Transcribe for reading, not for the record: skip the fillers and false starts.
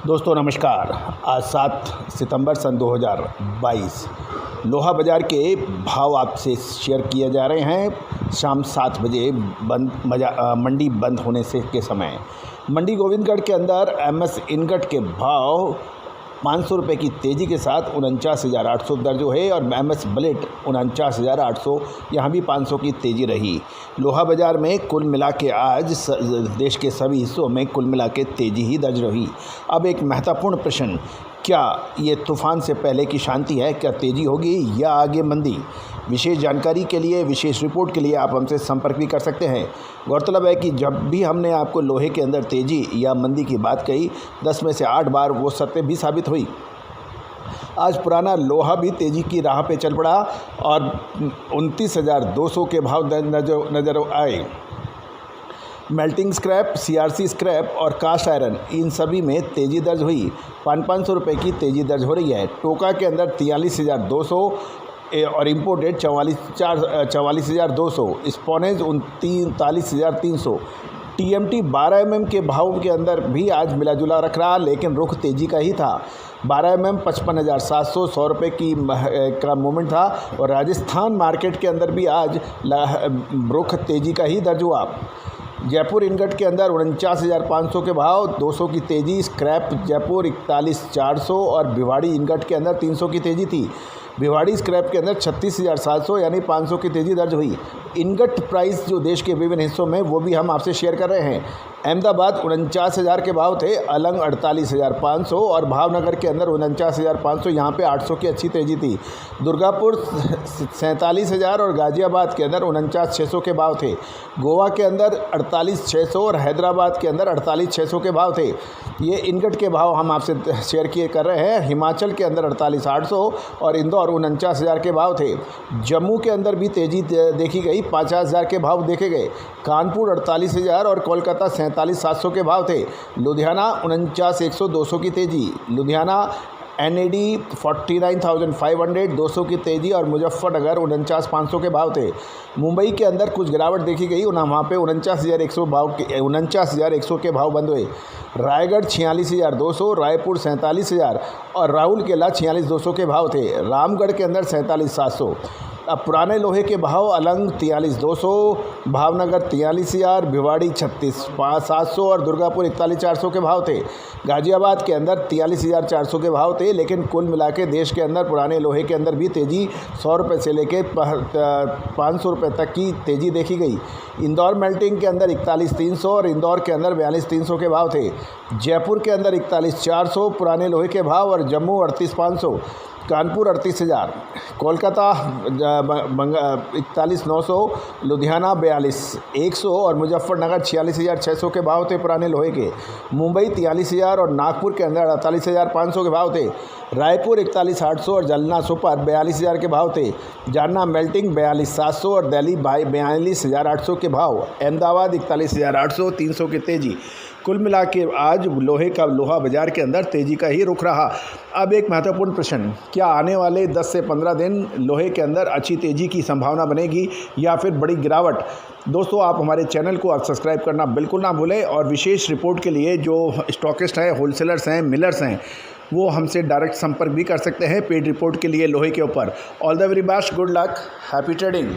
दोस्तों नमस्कार। आज 7 सितंबर सन 2022 लोहा बाज़ार के भाव आपसे शेयर किए जा रहे हैं। शाम 7 बजे मंडी बंद होने से के समय मंडी गोविंदगढ़ के अंदर एमएस इनगट के भाव 500 रुपये की तेज़ी के साथ 49,800 दर्ज हुए और एमएस बुलेट 49,800, यहाँ भी 500 की तेज़ी रही। लोहा बाज़ार में कुल मिला के आज देश के सभी हिस्सों में कुल मिला के तेज़ी ही दर्ज रही। अब एक महत्वपूर्ण प्रश्न, क्या ये तूफ़ान से पहले की शांति है? क्या तेज़ी होगी या आगे मंदी? विशेष जानकारी के लिए, विशेष रिपोर्ट के लिए आप हमसे संपर्क भी कर सकते हैं। गौरतलब है कि जब भी हमने आपको लोहे के अंदर तेज़ी या मंदी की बात कही, 10 में से 8 बार वो सत्य भी साबित हुई। आज पुराना लोहा भी तेज़ी की राह पे चल पड़ा और 29,200 के भाव नजर आए। मेल्टिंग स्क्रैप, सीआरसी स्क्रैप और कास्ट आयरन, इन सभी में तेज़ी दर्ज हुई। 500 रुपये की तेज़ी दर्ज हो रही है। टोका के अंदर 43,200 और इम्पोर्टेड 44,200, स्पोनेज 39,300। टीएमटी 12 mm के भाव के अंदर भी आज मिला जुला रख रहा, लेकिन रुख तेज़ी का ही था। 12 mm 55,700, 100 रुपये की का मूवमेंट था और राजस्थान मार्केट के अंदर भी आज रुख तेज़ी का ही दर्ज हुआ। जयपुर इनगट के अंदर 49,500 के भाव, 200 की तेज़ी। स्क्रैप जयपुर 41,400 और भिवाड़ी इनगट के अंदर 300 की तेज़ी थी। भिवाड़ी स्क्रैप के अंदर 36,700 यानी 500 की तेज़ी दर्ज हुई। इनगट प्राइस जो देश के विभिन्न हिस्सों में, वो भी हम आपसे शेयर कर रहे हैं। अहमदाबाद 49,000 के भाव थे, अलंग 48,500 और भावनगर के अंदर 49,500, यहाँ पे 800 की अच्छी तेज़ी थी। दुर्गापुर 47,000 और गाज़ियाबाद के अंदर 49,600 के भाव थे। गोवा के अंदर 48,600 और हैदराबाद के अंदर 48,600 के भाव थे। ये इनगट के भाव हम आपसे शेयर किए कर रहे हैं। हिमाचल के अंदर 48,800 और इंदौर 49,000 के भाव थे। जम्मू के अंदर भी तेज़ी देखी गई, 50,000 के भाव देखे गए। कानपुर 48,000 और कोलकाता 47,700 के भाव थे। लुधियाना 49,100, 200 की तेज़ी। लुधियाना एनएडी 49,500, 200 की तेज़ी और मुजफ्फरनगर 49,500 के भाव थे। मुंबई के अंदर कुछ गिरावट देखी गई, वहाँ पे 49,100 के भाव बंद हुए। रायगढ़ 46,200, रायपुर 47,000 और राउरकेला 46,200 के भाव थे। रामगढ़ के अंदर 47,700। अब पुराने लोहे के भाव, अलंग 43,200, भावनगर 43,000, भिवाड़ी 36,700 और दुर्गापुर 41,400 के भाव थे। गाज़ियाबाद के अंदर 43,400 के भाव थे। लेकिन कुल मिला के देश के अंदर पुराने लोहे के अंदर भी तेज़ी 100 रुपये से लेके 500 रुपये तक की तेज़ी देखी गई। इंदौर मेल्टिंग के अंदर 41,300 और इंदौर के अंदर 42,300 के भाव थे। जयपुर के अंदर 41,400 पुराने लोहे के भाव और जम्मू 38,500, कानपुर 38,000, कोलकाता 41,900, लुधियाना 42,100 और मुजफ्फरनगर 46,600 के भाव थे पुराने लोहे के। मुंबई 43,000 और नागपुर के अंदर 48,500 के भाव थे। रायपुर 41,800 और जलना सुपर 42,000 के भाव थे। जालना मेल्टिंग 42,700 और दिल्ली 42,800 के भाव। अहमदाबाद 41,800, 300 की तेज़ी। कुल मिला के आज लोहा बाज़ार के अंदर तेज़ी का ही रुख रहा। अब एक महत्वपूर्ण प्रश्न, क्या आने वाले 10 से 15 दिन लोहे के अंदर अच्छी तेज़ी की संभावना बनेगी या फिर बड़ी गिरावट? दोस्तों, आप हमारे चैनल को सब्सक्राइब करना बिल्कुल ना भूलें और विशेष रिपोर्ट के लिए जो स्टॉकिस्ट हैं, होलसेलर्स हैं, मिलर्स हैं, वो हमसे डायरेक्ट संपर्क भी कर सकते हैं पेड रिपोर्ट के लिए लोहे के ऊपर। All the very best, good luck, happy trading.